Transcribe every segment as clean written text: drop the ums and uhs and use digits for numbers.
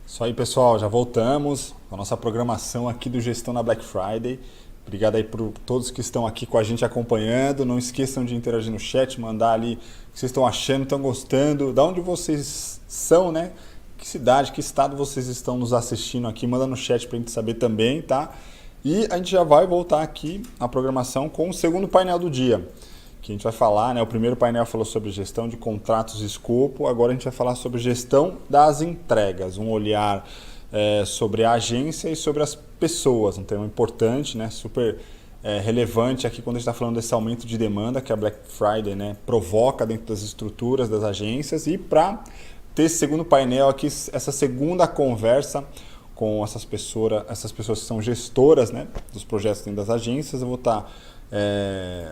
Isso aí, pessoal, já voltamos com a nossa programação aqui do Gestão na Black Friday. Obrigado aí por todos que estão aqui com a gente acompanhando. Não esqueçam de interagir no chat, mandar ali o que vocês estão achando, estão gostando, da onde vocês são, né? Que cidade, que estado vocês estão nos assistindo aqui. Manda no chat pra gente saber também, tá? E a gente já vai voltar aqui na programação com o segundo painel do dia, que a gente vai falar, né? O primeiro painel falou sobre gestão de contratos e escopo, agora a gente vai falar sobre gestão das entregas, um olhar sobre a agência e sobre as pessoas, um tema importante, né? Super relevante aqui quando a gente está falando desse aumento de demanda que a Black Friday, né, provoca dentro das estruturas das agências. E para ter esse segundo painel aqui, essa segunda conversa com essas pessoas que são gestoras, né, dos projetos dentro das agências, eu vou estar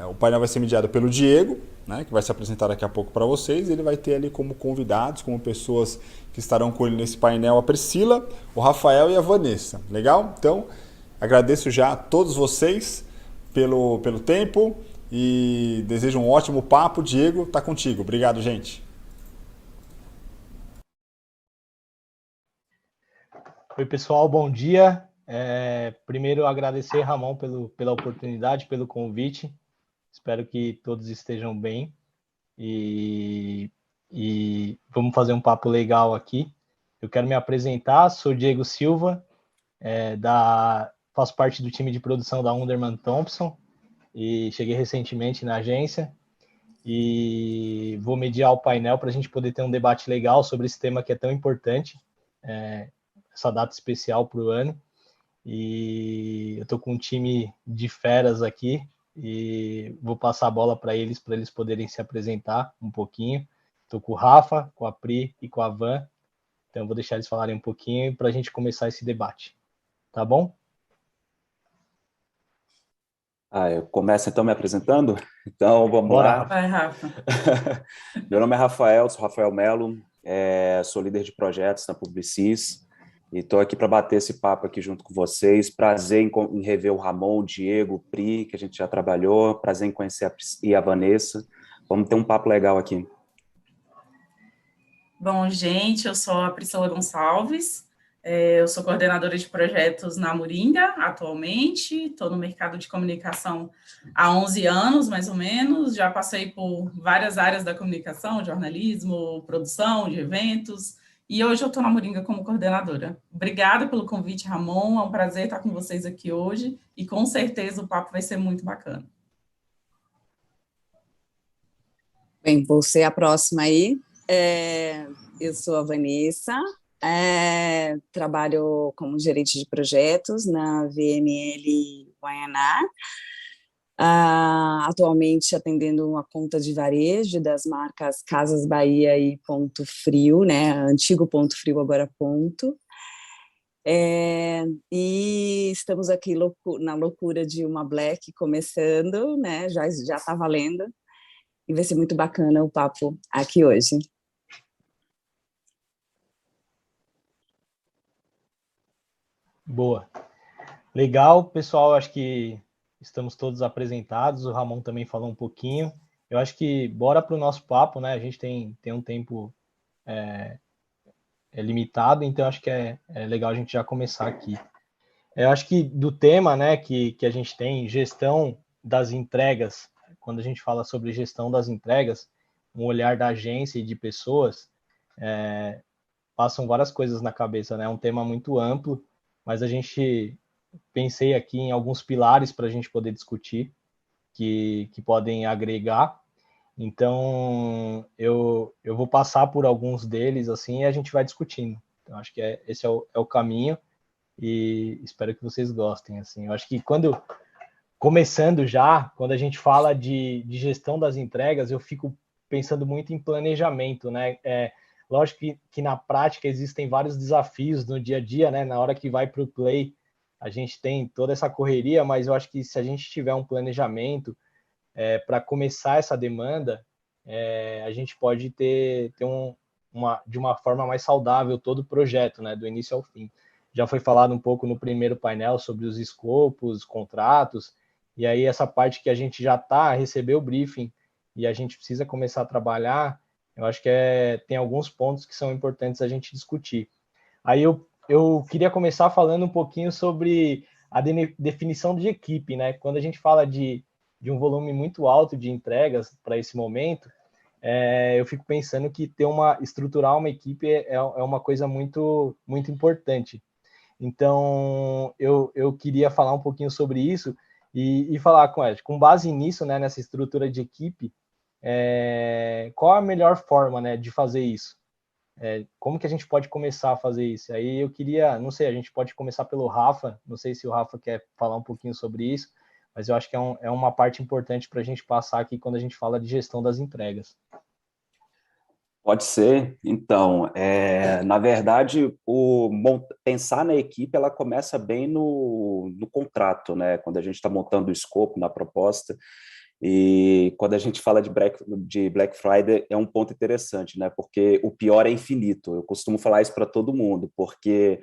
o painel vai ser mediado pelo Diego, né, que vai se apresentar daqui a pouco para vocês. Ele vai ter ali como convidados, como pessoas que estarão com ele nesse painel, a Priscila, o Rafael e a Vanessa. Legal? Então, agradeço já a todos vocês pelo tempo e desejo um ótimo papo. Diego, tá contigo. Obrigado, gente. Oi, pessoal, bom dia. Primeiro, agradecer, Ramon, pela oportunidade, pelo convite. Espero que todos estejam bem e, e vamos fazer um papo legal aqui. Eu quero me apresentar, sou Diego Silva, faço parte do time de produção da Underman Thompson e cheguei recentemente na agência e vou mediar o painel para a gente poder ter um debate legal sobre esse tema que é tão importante, essa data especial para o ano. E eu estou com um time de feras aqui e vou passar a bola para eles poderem se apresentar um pouquinho. Estou com o Rafa, com a Pri e com a Van, então eu vou deixar eles falarem um pouquinho para a gente começar esse debate. Tá bom? Eu começo então me apresentando? Então, vamos Bora, lá. Rafa. Vai, Rafa. Meu nome é Rafael, sou Rafael Melo, sou líder de projetos na Publicis e estou aqui para bater esse papo aqui junto com vocês. Prazer em rever o Ramon, o Diego, o Pri, que a gente já trabalhou. Prazer em conhecer a Priscila e a Vanessa. Vamos ter um papo legal aqui. Bom, gente, eu sou a Priscila Gonçalves, eu sou coordenadora de projetos na Moringa, atualmente, estou no mercado de comunicação há 11 anos, mais ou menos, já passei por várias áreas da comunicação, jornalismo, produção de eventos, e hoje eu estou na Moringa como coordenadora. Obrigada pelo convite, Ramon, é um prazer estar com vocês aqui hoje, e com certeza o papo vai ser muito bacana. Bem, vou ser a próxima aí. Eu sou a Vanessa, trabalho como gerente de projetos na VML Guaianá, atualmente atendendo uma conta de varejo das marcas Casas Bahia e Ponto Frio, né? Antigo Ponto Frio, agora Ponto. E estamos aqui na loucura de uma Black começando, né? Já está valendo. E vai ser muito bacana o papo aqui hoje. Boa. Legal, pessoal, acho que estamos todos apresentados, o Ramon também falou um pouquinho. Eu acho que bora para o nosso papo, né? A gente tem um tempo limitado, então acho que é legal a gente já começar aqui. Eu acho que do tema, né, que a gente tem, gestão das entregas, quando a gente fala sobre gestão das entregas, um olhar da agência e de pessoas, passam várias coisas na cabeça, né? É um tema muito amplo, mas a gente pensei aqui em alguns pilares para a gente poder discutir, que podem agregar. Então, eu vou passar por alguns deles, assim, e a gente vai discutindo. Então, acho que esse é o caminho e espero que vocês gostem, assim. Eu acho que começando já, quando a gente fala de gestão das entregas, eu fico pensando muito em planejamento, né? Lógico que na prática existem vários desafios no dia a dia, né? Na hora que vai para o play, a gente tem toda essa correria, mas eu acho que se a gente tiver um planejamento para começar essa demanda, a gente pode ter de uma forma mais saudável todo o projeto, né? Do início ao fim. Já foi falado um pouco no primeiro painel sobre os escopos, contratos, e aí essa parte que a gente já recebeu o briefing e a gente precisa começar a trabalhar, eu acho que tem alguns pontos que são importantes a gente discutir. Aí eu queria começar falando um pouquinho sobre a definição de equipe, né? Quando a gente fala de um volume muito alto de entregas para esse momento, eu fico pensando que estruturar uma equipe é uma coisa muito, muito importante. Então, eu queria falar um pouquinho sobre isso e falar com base nisso, né, nessa estrutura de equipe, qual a melhor forma, né, de fazer isso? Como que a gente pode começar a fazer isso? Aí eu queria, não sei, a gente pode começar pelo Rafa, não sei se o Rafa quer falar um pouquinho sobre isso, mas eu acho que é uma parte importante para a gente passar aqui quando a gente fala de gestão das entregas. Pode ser. Então, na verdade, pensar na equipe, ela começa bem no contrato, né? Quando a gente está montando o escopo na proposta. E quando a gente fala de Black Friday, é um ponto interessante, né? Porque o pior é infinito. Eu costumo falar isso para todo mundo, porque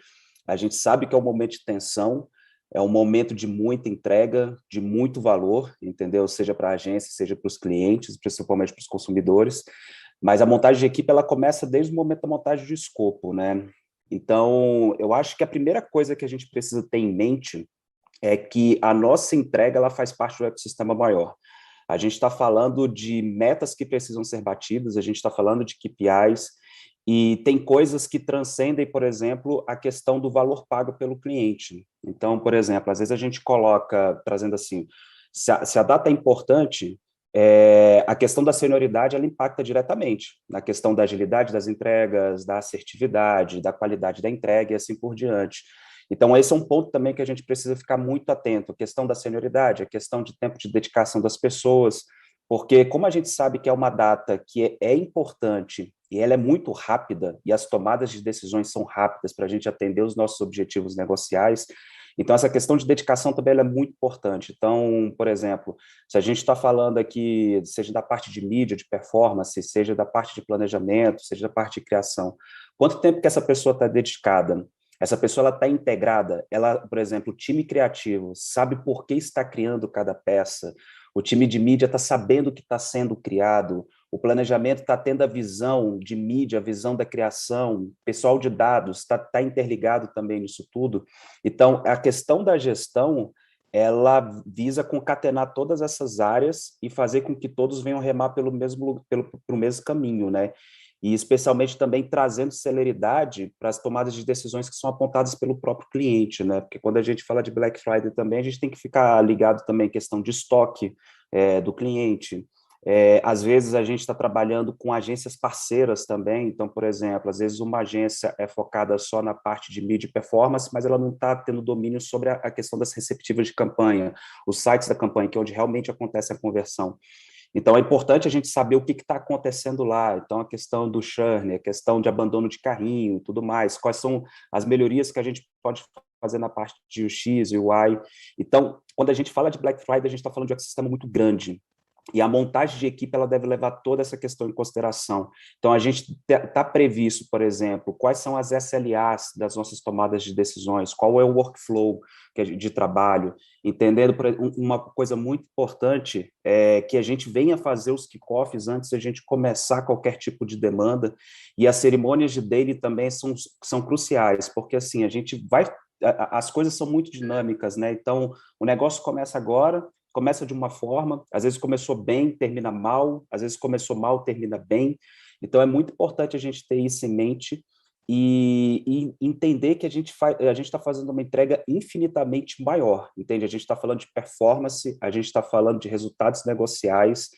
a gente sabe que é um momento de tensão, é um momento de muita entrega, de muito valor, entendeu? Seja para a agência, seja para os clientes, principalmente para os consumidores. Mas a montagem de equipe, ela começa desde o momento da montagem de escopo, né? Então, eu acho que a primeira coisa que a gente precisa ter em mente é que a nossa entrega, ela faz parte do ecossistema maior. A gente está falando de metas que precisam ser batidas, a gente está falando de KPIs, e tem coisas que transcendem, por exemplo, a questão do valor pago pelo cliente. Então, por exemplo, às vezes a gente coloca, trazendo assim, se a data é importante, a questão da senioridade, ela impacta diretamente na questão da agilidade das entregas, da assertividade, da qualidade da entrega e assim por diante. Então, esse é um ponto também que a gente precisa ficar muito atento, a questão da senioridade, a questão de tempo de dedicação das pessoas, porque como a gente sabe que é uma data que é importante e ela é muito rápida, e as tomadas de decisões são rápidas para a gente atender os nossos objetivos negociais, então essa questão de dedicação também ela é muito importante. Então, por exemplo, se a gente está falando aqui, seja da parte de mídia, de performance, seja da parte de planejamento, seja da parte de criação, quanto tempo que essa pessoa está dedicada? Essa pessoa está integrada, ela, por exemplo, o time criativo sabe por que está criando cada peça, o time de mídia está sabendo o que está sendo criado, o planejamento está tendo a visão de mídia, a visão da criação, o pessoal de dados está interligado também nisso tudo. Então, a questão da gestão, ela visa concatenar todas essas áreas e fazer com que todos venham remar pelo mesmo caminho, né? E especialmente também trazendo celeridade para as tomadas de decisões que são apontadas pelo próprio cliente, né? Porque quando a gente fala de Black Friday também, a gente tem que ficar ligado também à questão de estoque do cliente. Às vezes a gente está trabalhando com agências parceiras também, então, por exemplo, às vezes uma agência é focada só na parte de mídia e performance, mas ela não está tendo domínio sobre a questão das receptivas de campanha, os sites da campanha, que é onde realmente acontece a conversão. Então, é importante a gente saber o que está acontecendo lá. Então, a questão do churn, a questão de abandono de carrinho e tudo mais, quais são as melhorias que a gente pode fazer na parte de UX e UI. Então, quando a gente fala de Black Friday, a gente está falando de um ecossistema muito grande. E a montagem de equipe ela deve levar toda essa questão em consideração. Então, a gente está previsto, por exemplo, quais são as SLAs das nossas tomadas de decisões, qual é o workflow de trabalho, entendendo uma coisa muito importante é que a gente venha fazer os kickoffs antes de a gente começar qualquer tipo de demanda, e as cerimônias de daily também são cruciais, porque assim, a gente vai... As coisas são muito dinâmicas, né? Então, o negócio começa agora, começa de uma forma, às vezes começou bem, termina mal, às vezes começou mal, termina bem. Então, é muito importante a gente ter isso em mente e entender que a gente está fazendo uma entrega infinitamente maior, entende? A gente está falando de performance, a gente está falando de resultados negociais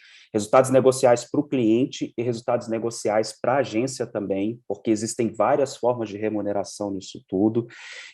para o cliente e resultados negociais para a agência também, porque existem várias formas de remuneração nisso tudo,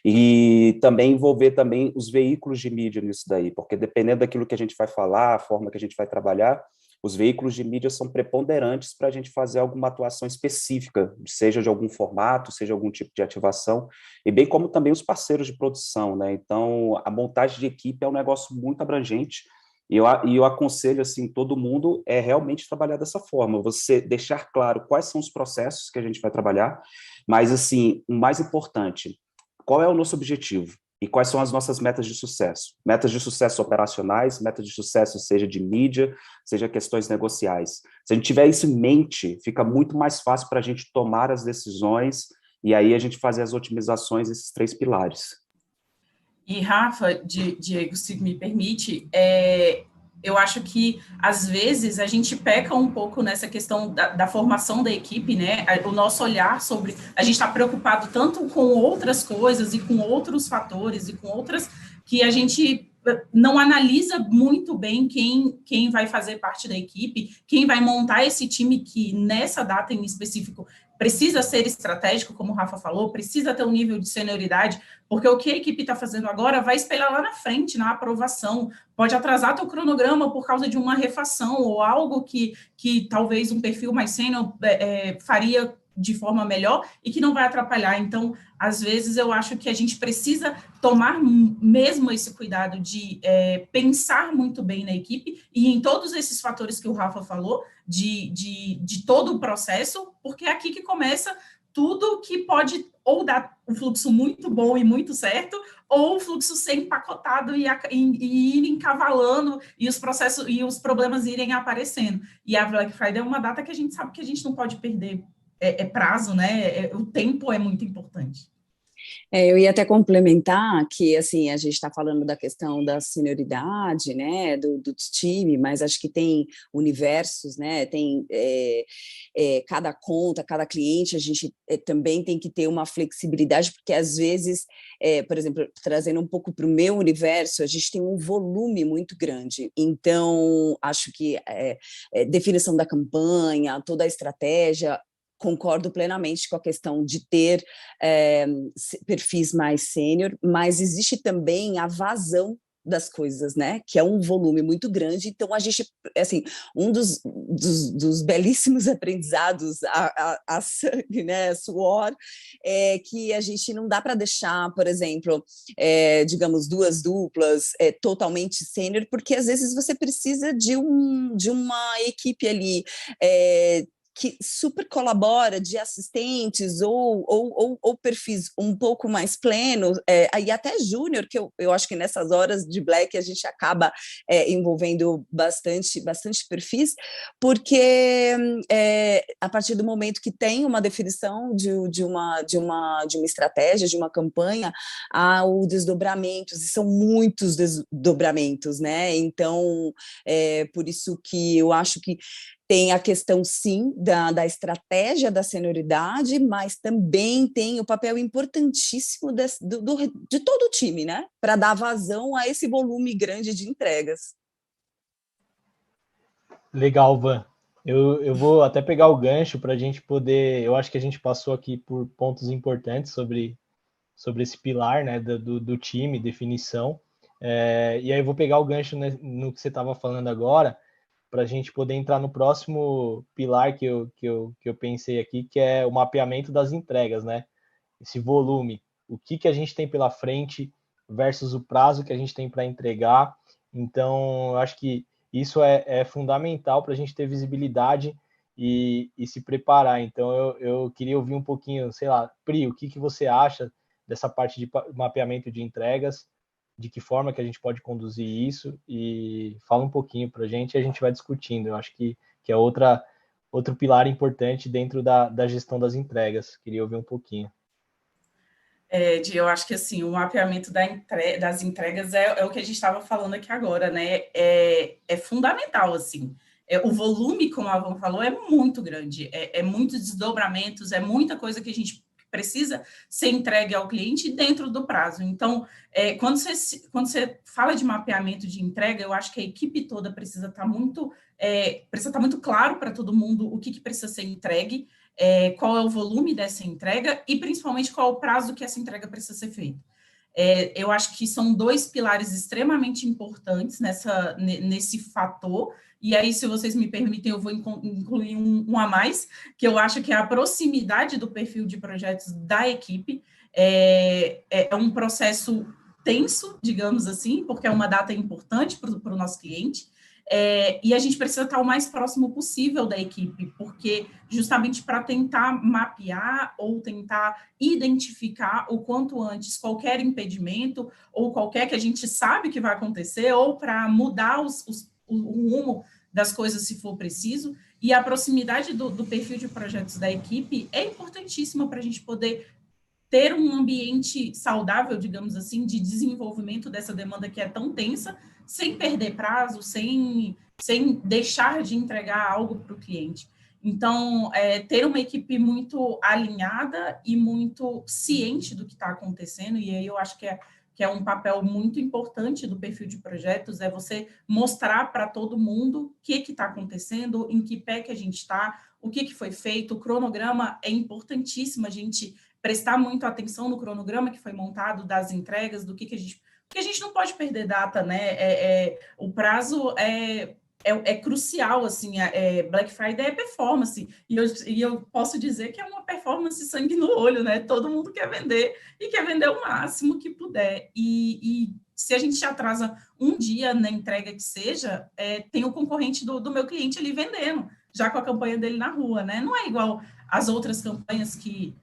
e também envolver também os veículos de mídia nisso daí, porque dependendo daquilo que a gente vai falar, a forma que a gente vai trabalhar, os veículos de mídia são preponderantes para a gente fazer alguma atuação específica, seja de algum formato, seja algum tipo de ativação, e bem como também os parceiros de produção, né? Então, a montagem de equipe é um negócio muito abrangente, e eu aconselho, assim, todo mundo realmente trabalhar dessa forma, você deixar claro quais são os processos que a gente vai trabalhar, mas, assim, o mais importante, qual é o nosso objetivo? E quais são as nossas metas de sucesso? Metas de sucesso operacionais, metas de sucesso seja de mídia, seja questões negociais. Se a gente tiver isso em mente, fica muito mais fácil para a gente tomar as decisões e aí a gente fazer as otimizações desses 3 pilares. E, Rafa, Diego, se me permite, eu acho que, às vezes, a gente peca um pouco nessa questão da formação da equipe, né? O nosso olhar sobre... A gente está preocupado tanto com outras coisas e com outros fatores e com outras que a gente não analisa muito bem quem vai fazer parte da equipe, quem vai montar esse time que, nessa data em específico, precisa ser estratégico, como o Rafa falou, precisa ter um nível de senioridade, porque o que a equipe está fazendo agora vai espelhar lá na frente, na aprovação, pode atrasar teu cronograma por causa de uma refação ou algo que talvez um perfil mais sênior faria de forma melhor e que não vai atrapalhar. Então, às vezes, eu acho que a gente precisa tomar mesmo esse cuidado de pensar muito bem na equipe e em todos esses fatores que o Rafa falou, de todo o processo, porque é aqui que começa tudo que pode ou dar um fluxo muito bom e muito certo, ou o fluxo ser empacotado e ir encavalando e os processos e os problemas irem aparecendo. E a Black Friday é uma data que a gente sabe que a gente não pode perder prazo, né? O tempo é muito importante. Eu ia até complementar que, assim, a gente está falando da questão da senioridade, né, do time, mas acho que tem universos, né, tem cada conta, cada cliente, a gente também tem que ter uma flexibilidade, porque às vezes, por exemplo, trazendo um pouco para o meu universo, a gente tem um volume muito grande, então acho que definição da campanha, toda a estratégia, concordo plenamente com a questão de ter perfis mais sênior, mas existe também a vazão das coisas, né? Que é um volume muito grande. Então, a gente, assim, um dos belíssimos aprendizados a sangue, né? Suor, é que a gente não dá para deixar, por exemplo, digamos, 2 duplas totalmente sênior, porque às vezes você precisa de uma equipe ali que super colabora, de assistentes ou perfis um pouco mais plenos, e até júnior, que eu acho que nessas horas de Black a gente acaba envolvendo bastante perfis, porque a partir do momento que tem uma definição de uma estratégia, de uma campanha, há o desdobramentos, e são muitos desdobramentos, né? Então, por isso que eu acho que tem a questão, sim, da estratégia da senioridade, mas também tem o papel importantíssimo de todo o time, né? Para dar vazão a esse volume grande de entregas. Legal, Van. Eu vou até pegar o gancho para a gente poder... Eu acho que a gente passou aqui por pontos importantes sobre esse pilar, né, do time, definição. E aí eu vou pegar o gancho no que você estava falando agora, para a gente poder entrar no próximo pilar que eu pensei aqui, que é o mapeamento das entregas, né? Esse volume, o que a gente tem pela frente versus o prazo que a gente tem para entregar. Então, eu acho que isso é fundamental para a gente ter visibilidade e se preparar. Então, eu queria ouvir um pouquinho, sei lá, Pri, o que você acha dessa parte de mapeamento de entregas, de que forma que a gente pode conduzir isso, e fala um pouquinho para a gente vai discutindo. Eu acho que é outro pilar importante dentro da gestão das entregas. Queria ouvir um pouquinho. Eu acho que assim, o mapeamento das entregas é o que a gente estava falando aqui agora, né? É fundamental, assim. O volume, como a Van falou, é muito grande, muitos desdobramentos, é muita coisa que a gente precisa ser entregue ao cliente dentro do prazo. Então, quando você fala de mapeamento de entrega, eu acho que a equipe toda precisa estar muito claro para todo mundo o que precisa ser entregue, qual é o volume dessa entrega e, principalmente, qual é o prazo que essa entrega precisa ser feita. Eu acho que são 2 pilares extremamente importantes nesse fator. E aí, se vocês me permitem, eu vou incluir um a mais, que eu acho que é a proximidade do perfil de projetos da equipe. É um processo tenso, digamos assim, porque é uma data importante para o nosso cliente. E a gente precisa estar o mais próximo possível da equipe, porque justamente para tentar mapear ou tentar identificar o quanto antes qualquer impedimento ou qualquer que a gente sabe que vai acontecer, ou para mudar o rumo das coisas se for preciso. E a proximidade do perfil de projetos da equipe é importantíssima para a gente poder ter um ambiente saudável, digamos assim, de desenvolvimento dessa demanda que é tão tensa, sem perder prazo, sem deixar de entregar algo para o cliente. Então, ter uma equipe muito alinhada e muito ciente do que está acontecendo, e aí eu acho que é um papel muito importante do perfil de projetos, é você mostrar para todo mundo o que está acontecendo, em que pé que a gente está, o que foi feito, o cronograma é importantíssimo, a gente prestar muito atenção no cronograma que foi montado, das entregas, do que a gente... Porque a gente não pode perder data, né? O prazo é crucial, assim, Black Friday é performance, e eu posso dizer que é uma performance sangue no olho, né? Todo mundo quer vender, e quer vender o máximo que puder, e se a gente atrasa um dia na entrega que seja, tem o concorrente do meu cliente ali vendendo, já com a campanha dele na rua, né? Não é igual as outras campanhas que,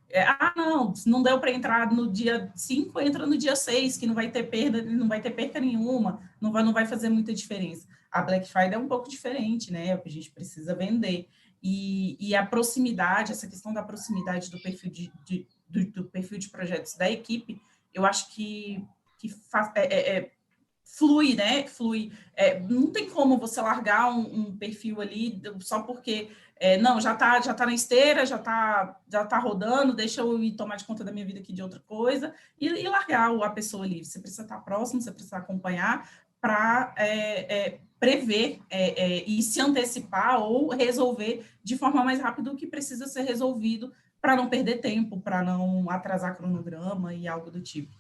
não deu para entrar no dia 5, entra no dia 6, que não vai ter perda, não vai ter perca nenhuma, não vai fazer muita diferença. A Black Friday é um pouco diferente, né? A gente precisa vender. E a proximidade, essa questão da proximidade do perfil do perfil de projetos da equipe, eu acho que flui, né? Flui. Não tem como você largar um perfil ali só porque não, já tá na esteira, já tá rodando, deixa eu ir tomar de conta da minha vida aqui de outra coisa e largar a pessoa ali. Você precisa estar próximo, você precisa acompanhar para prever e se antecipar ou resolver de forma mais rápida o que precisa ser resolvido para não perder tempo, para não atrasar cronograma e algo do tipo.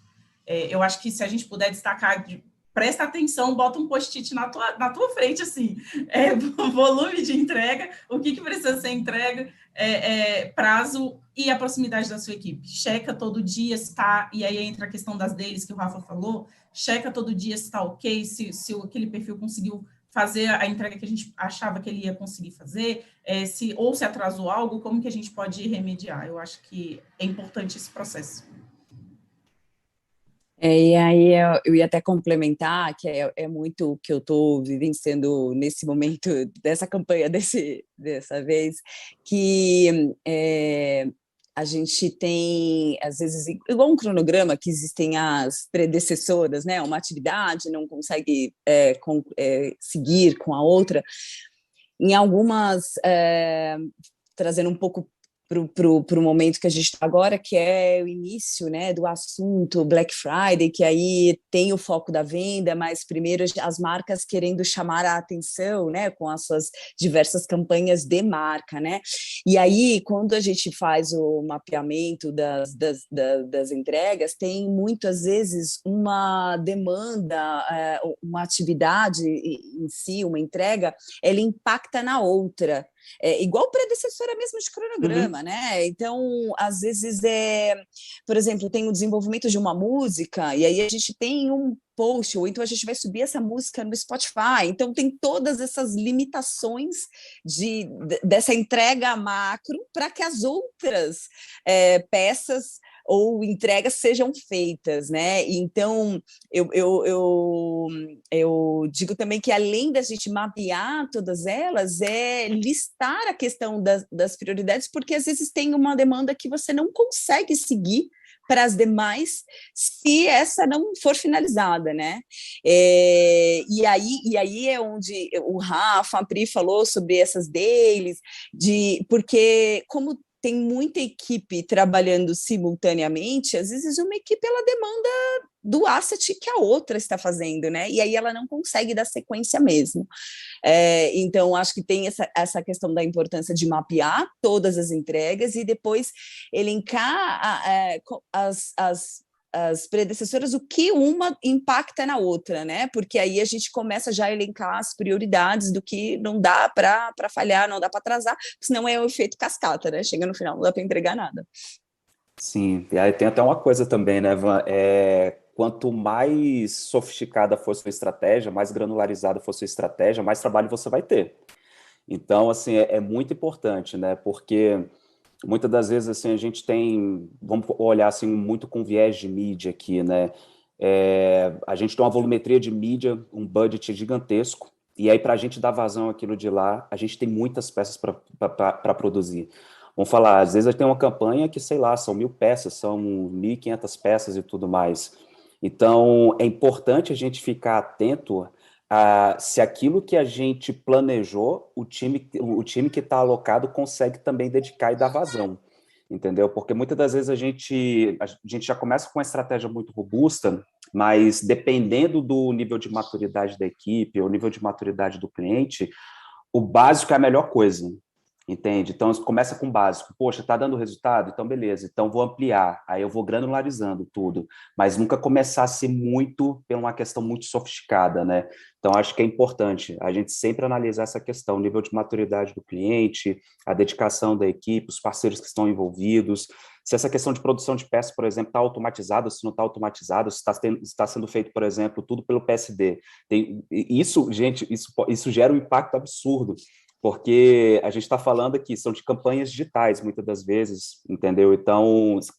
Eu acho que se a gente puder destacar, presta atenção, bota um post-it na tua frente, assim, volume de entrega, o que precisa ser entregue, prazo e a proximidade da sua equipe. Checa todo dia se está, e aí entra a questão das deles que o Rafa falou, checa todo dia se está ok, se aquele perfil conseguiu fazer a entrega que a gente achava que ele ia conseguir fazer, ou se atrasou algo, como que a gente pode remediar. Eu acho que é importante esse processo. E aí eu ia até complementar, que é muito o que eu estou vivenciando nesse momento dessa campanha dessa vez, que a gente tem, às vezes, igual um cronograma, que existem as predecessoras, né? Uma atividade não consegue seguir com a outra. Em algumas, trazendo um pouco para o momento que a gente está agora, que é o início, né, do assunto Black Friday, que aí tem o foco da venda, mas primeiro as marcas querendo chamar a atenção, né, com as suas diversas campanhas de marca, né, e aí quando a gente faz o mapeamento das entregas, tem muitas vezes uma demanda, uma atividade em si, uma entrega, ela impacta na outra. Igual predecessora mesmo de cronograma, né? Então, às vezes, por exemplo, tem o desenvolvimento de uma música, e aí a gente tem um post, ou então a gente vai subir essa música no Spotify, então tem todas essas limitações dessa entrega macro para que as outras peças ou entregas sejam feitas, né? Então, eu digo também que, além da gente mapear todas elas, listar a questão das prioridades, porque às vezes tem uma demanda que você não consegue seguir para as demais, se essa não for finalizada, né? E aí é onde o Rafa, a Pri falou sobre essas dailies, porque como tem muita equipe trabalhando simultaneamente, às vezes uma equipe ela demanda do asset que a outra está fazendo, né? E aí ela não consegue dar sequência mesmo. Então, acho que tem essa questão da importância de mapear todas as entregas e depois elencar as predecessoras, o que uma impacta na outra, né? Porque aí a gente começa já a elencar as prioridades do que não dá para falhar, não dá para atrasar, senão é o efeito cascata, né? Chega no final, não dá para entregar nada. Sim, e aí tem até uma coisa também, né, Van? Quanto mais sofisticada for sua estratégia, mais granularizada for sua estratégia, mais trabalho você vai ter. Então, assim, é muito importante, né? Porque muitas das vezes assim, a gente tem, vamos olhar assim, muito com viés de mídia aqui, né? A gente tem uma volumetria de mídia, um budget gigantesco, E aí, para a gente dar vazão àquilo de lá, a gente tem muitas peças para produzir. Vamos falar, às vezes tem uma campanha que, sei lá, são 1.000 peças, são 1.500 peças e tudo mais. Então, é importante a gente ficar atento a se aquilo que a gente planejou, o time que está alocado consegue também dedicar e dar vazão, entendeu? Porque muitas das vezes a gente já começa com uma estratégia muito robusta, mas dependendo do nível de maturidade da equipe, ou nível de maturidade do cliente, o básico é a melhor coisa, entende? Então, começa com o básico. Poxa, tá dando resultado? Então, beleza. Então, vou ampliar. Aí eu vou granularizando tudo. Mas nunca começar a ser muito por uma questão muito sofisticada, né? Então, acho que é importante a gente sempre analisar essa questão, o nível de maturidade do cliente, a dedicação da equipe, os parceiros que estão envolvidos, se essa questão de produção de peças, por exemplo, está automatizada, se não está automatizada, se está sendo feito, por exemplo, tudo pelo PSD. Isso, gente, isso gera um impacto absurdo, porque a gente está falando aqui, são de campanhas digitais, muitas das vezes, entendeu? Então, se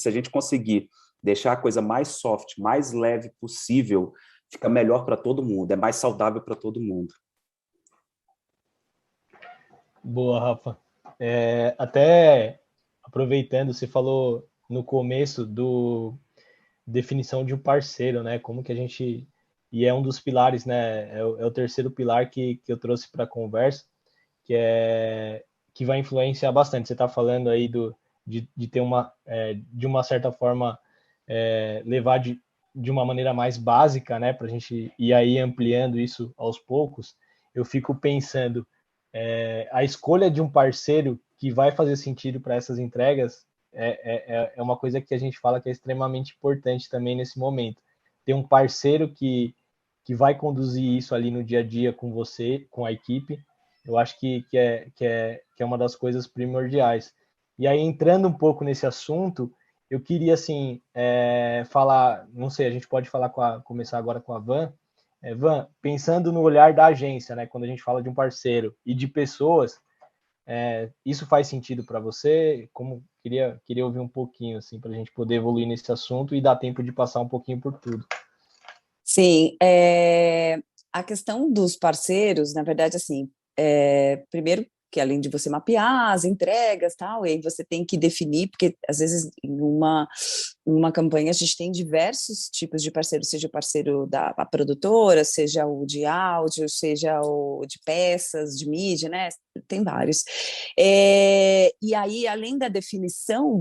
a gente conseguir deixar a coisa mais soft, mais leve possível, fica melhor para todo mundo, é mais saudável para todo mundo. Boa, Rafa. Até aproveitando, você falou no começo do definição de um parceiro, né? Como que a gente... E é um dos pilares, né? É o terceiro pilar que eu trouxe para a conversa, que vai influenciar bastante. Você está falando aí de ter de uma certa forma, levar de uma maneira mais básica, né? Para a gente ir aí ampliando isso aos poucos. Eu fico pensando, a escolha de um parceiro que vai fazer sentido para essas entregas é uma coisa que a gente fala que é extremamente importante também nesse momento. Ter um parceiro que vai conduzir isso ali no dia a dia com você, com a equipe, eu acho que é uma das coisas primordiais. E aí, entrando um pouco nesse assunto, eu queria, assim, falar, não sei, a gente pode falar começar agora com a Van. Van, pensando no olhar da agência, né, quando a gente fala de um parceiro e de pessoas, isso faz sentido para você? Queria ouvir um pouquinho, assim, para a gente poder evoluir nesse assunto e dar tempo de passar um pouquinho por tudo. Sim, a questão dos parceiros, na verdade, assim, primeiro que além de você mapear as entregas, tal, e aí você tem que definir, porque às vezes em uma campanha a gente tem diversos tipos de parceiros, seja o parceiro da produtora, seja o de áudio, seja o de peças, de mídia, né? Tem vários. E aí, além da definição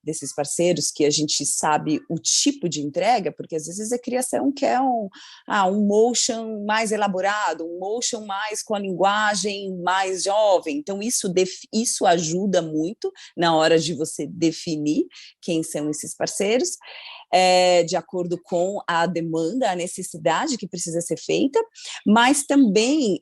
desses parceiros, que a gente sabe o tipo de entrega, porque às vezes a criação quer um motion mais elaborado, um motion mais com a linguagem mais jovem, então isso ajuda muito na hora de você definir quem são esses parceiros, de acordo com a demanda, a necessidade que precisa ser feita, mas também,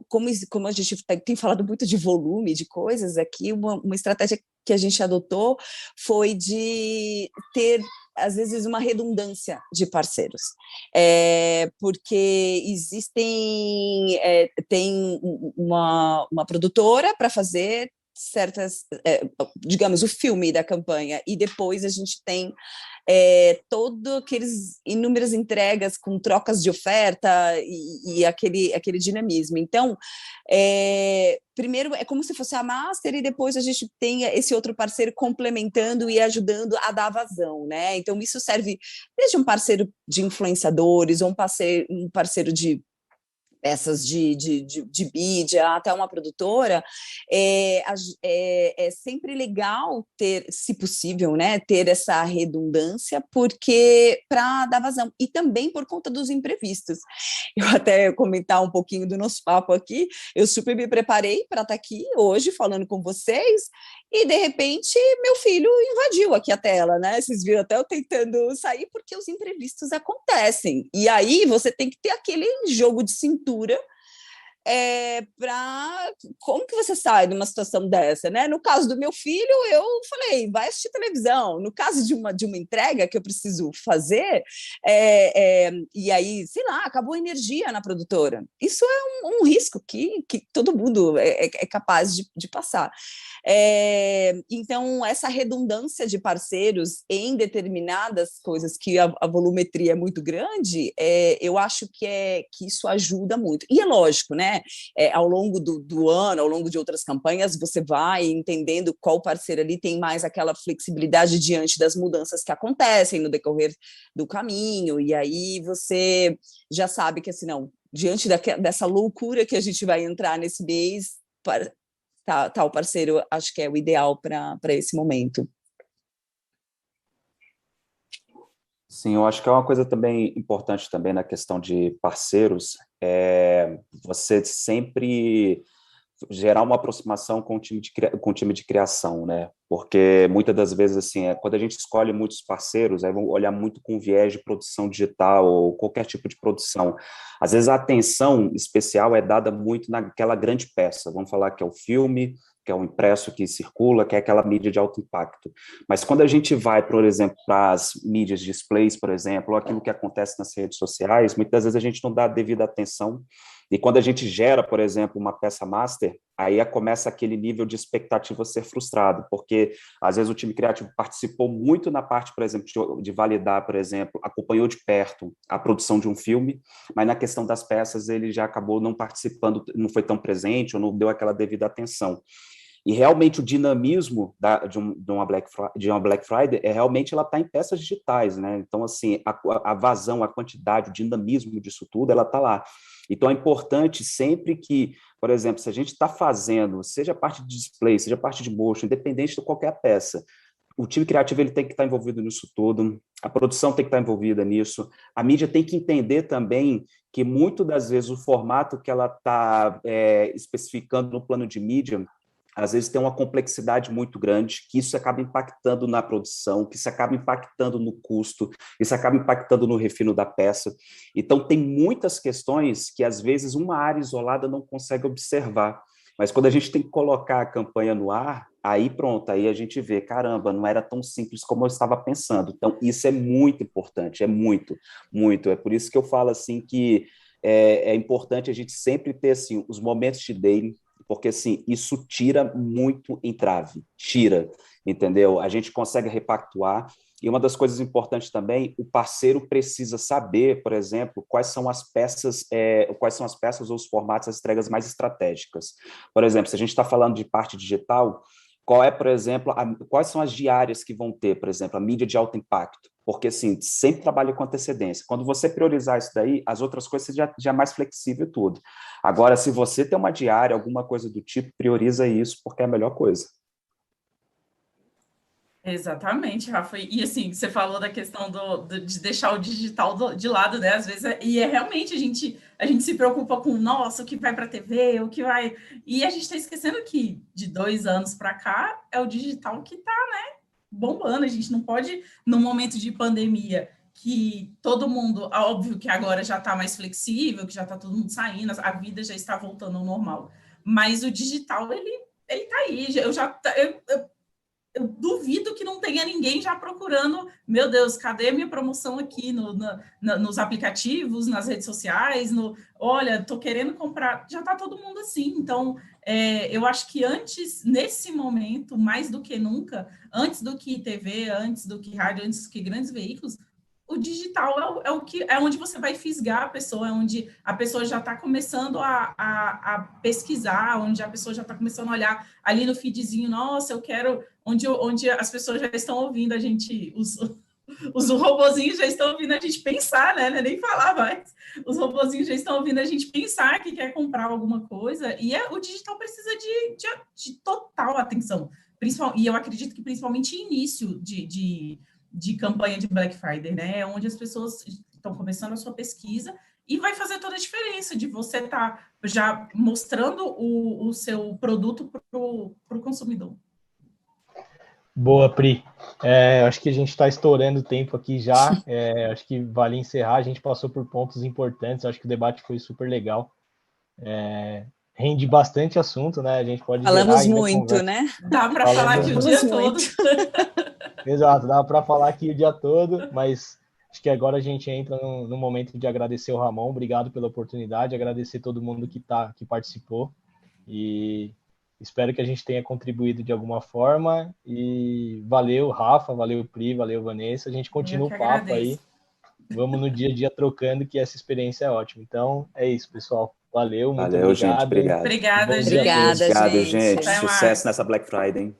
como a gente tem falado muito de volume de coisas aqui, uma estratégia que a gente adotou foi de ter, às vezes, uma redundância de parceiros, porque tem uma produtora para fazer certas, digamos, o filme da campanha, e depois a gente tem todo aqueles inúmeras entregas com trocas de oferta e aquele dinamismo. Então, primeiro é como se fosse a master e depois a gente tem esse outro parceiro complementando e ajudando a dar vazão, né? Então, isso serve desde um parceiro de influenciadores ou um parceiro de peças de mídia, até uma produtora, é sempre legal ter, se possível, né, ter essa redundância, porque para dar vazão, e também por conta dos imprevistos. Eu até comentar um pouquinho do nosso papo aqui, eu super me preparei para estar aqui hoje falando com vocês, e de repente meu filho invadiu aqui a tela, né? Vocês viram até eu tentando sair, porque os imprevistos acontecem, e aí você tem que ter aquele jogo de cintura como que você sai de uma situação dessa, né? No caso do meu filho, eu falei, vai assistir televisão. No caso de uma entrega que eu preciso fazer, e aí, sei lá, acabou a energia na produtora. Isso é um risco que todo mundo é capaz de passar. Então, essa redundância de parceiros em determinadas coisas que a volumetria é muito grande, eu acho que isso ajuda muito. E é lógico, né? Ao longo do ano, ao longo de outras campanhas, você vai entendendo qual parceiro ali tem mais aquela flexibilidade diante das mudanças que acontecem no decorrer do caminho, e aí você já sabe que, assim, não, diante dessa loucura que a gente vai entrar nesse mês, tal parceiro, acho que é o ideal para esse momento. Sim, eu acho que é uma coisa também importante também na questão de parceiros, você sempre gerar uma aproximação com o time de criação, né? Porque muitas das vezes, assim, quando a gente escolhe muitos parceiros, aí vão olhar muito com viés de produção digital ou qualquer tipo de produção. Às vezes a atenção especial é dada muito naquela grande peça, vamos falar que é o filme, que é o impresso que circula, que é aquela mídia de alto impacto. Mas quando a gente vai, por exemplo, para as mídias displays, por exemplo, ou aquilo que acontece nas redes sociais, muitas vezes a gente não dá a devida atenção. E quando a gente gera, por exemplo, uma peça master, aí começa aquele nível de expectativa ser frustrado, porque às vezes o time criativo participou muito na parte, por exemplo, de validar, por exemplo, acompanhou de perto a produção de um filme, mas na questão das peças ele já acabou não participando, não foi tão presente ou não deu aquela devida atenção. E realmente o dinamismo de uma Black Friday realmente ela está em peças digitais, né? Então, assim, a vazão, a quantidade, o dinamismo disso tudo, ela está lá. Então, é importante sempre que, por exemplo, se a gente está fazendo, seja parte de display, seja parte de motion, independente de qualquer peça, o time criativo ele tem que estar envolvido nisso tudo, a produção tem que estar envolvida nisso, a mídia tem que entender também que, muitas das vezes, o formato que ela está especificando no plano de mídia, às vezes tem uma complexidade muito grande, que isso acaba impactando na produção, que isso acaba impactando no custo, isso acaba impactando no refino da peça. Então, tem muitas questões que, às vezes, uma área isolada não consegue observar. Mas quando a gente tem que colocar a campanha no ar, aí pronto, aí a gente vê, caramba, não era tão simples como eu estava pensando. Então, isso é muito importante, é muito, muito. É por isso que eu falo assim que é importante a gente sempre ter assim, os momentos de daily, porque assim, isso tira muito entrave, tira, entendeu? A gente consegue repactuar, e uma das coisas importantes também, o parceiro precisa saber, por exemplo, quais são as peças ou os formatos, as entregas mais estratégicas. Por exemplo, se a gente está falando de parte digital, qual é, por exemplo, quais são as diárias que vão ter, por exemplo, a mídia de alto impacto? Porque, assim, sempre trabalha com antecedência. Quando você priorizar isso daí, as outras coisas você já é mais flexível e tudo. Agora, se você tem uma diária, alguma coisa do tipo, prioriza isso, porque é a melhor coisa. Exatamente, Rafa. E assim, você falou da questão de deixar o digital de lado, né? Às vezes, realmente a gente se preocupa com, nossa, o que vai para a TV, o que vai. E a gente está esquecendo que de 2 anos para cá é o digital que está, né, bombando. A gente não pode, no momento de pandemia, que todo mundo, óbvio que agora já está mais flexível, que já está todo mundo saindo, a vida já está voltando ao normal. Mas o digital, ele está aí. Eu duvido que não tenha ninguém já procurando, meu Deus, cadê minha promoção aqui nos aplicativos, nas redes sociais, olha, estou querendo comprar, já está todo mundo assim. Então, eu acho que antes, nesse momento, mais do que nunca, antes do que TV, antes do que rádio, antes do que grandes veículos, o digital é onde você vai fisgar a pessoa, é onde a pessoa já está começando a pesquisar, onde a pessoa já está começando a olhar ali no feedzinho, nossa, eu quero, onde as pessoas já estão ouvindo a gente, os robozinhos já estão ouvindo a gente pensar, né? Nem falar mais. Os robozinhos já estão ouvindo a gente pensar que quer comprar alguma coisa, e o digital precisa de total atenção. E eu acredito que principalmente início de campanha de Black Friday, né? Onde as pessoas estão começando a sua pesquisa e vai fazer toda a diferença de você estar já mostrando o seu produto para o consumidor. Boa, Pri. Acho que a gente está estourando o tempo aqui já. Acho que vale encerrar. A gente passou por pontos importantes. Acho que o debate foi super legal. Rende bastante assunto, né? A gente pode Falamos muito, né? Dá para falar aqui o dia todo. Exato, dá para falar aqui o dia todo, mas acho que agora a gente entra no momento de agradecer o Ramon. Obrigado pela oportunidade, agradecer todo mundo que participou e espero que a gente tenha contribuído de alguma forma. E valeu, Rafa, valeu, Pri, valeu, Vanessa. A gente continua o papo aí. Vamos no dia a dia trocando, que essa experiência é ótima. Então, é isso, pessoal. Valeu, muito Valeu, obrigado. gente, obrigado. Obrigada, Bom gente. dia a todos. Obrigada, Obrigado, gente. gente. Até mais. Sucesso nessa Black Friday, hein?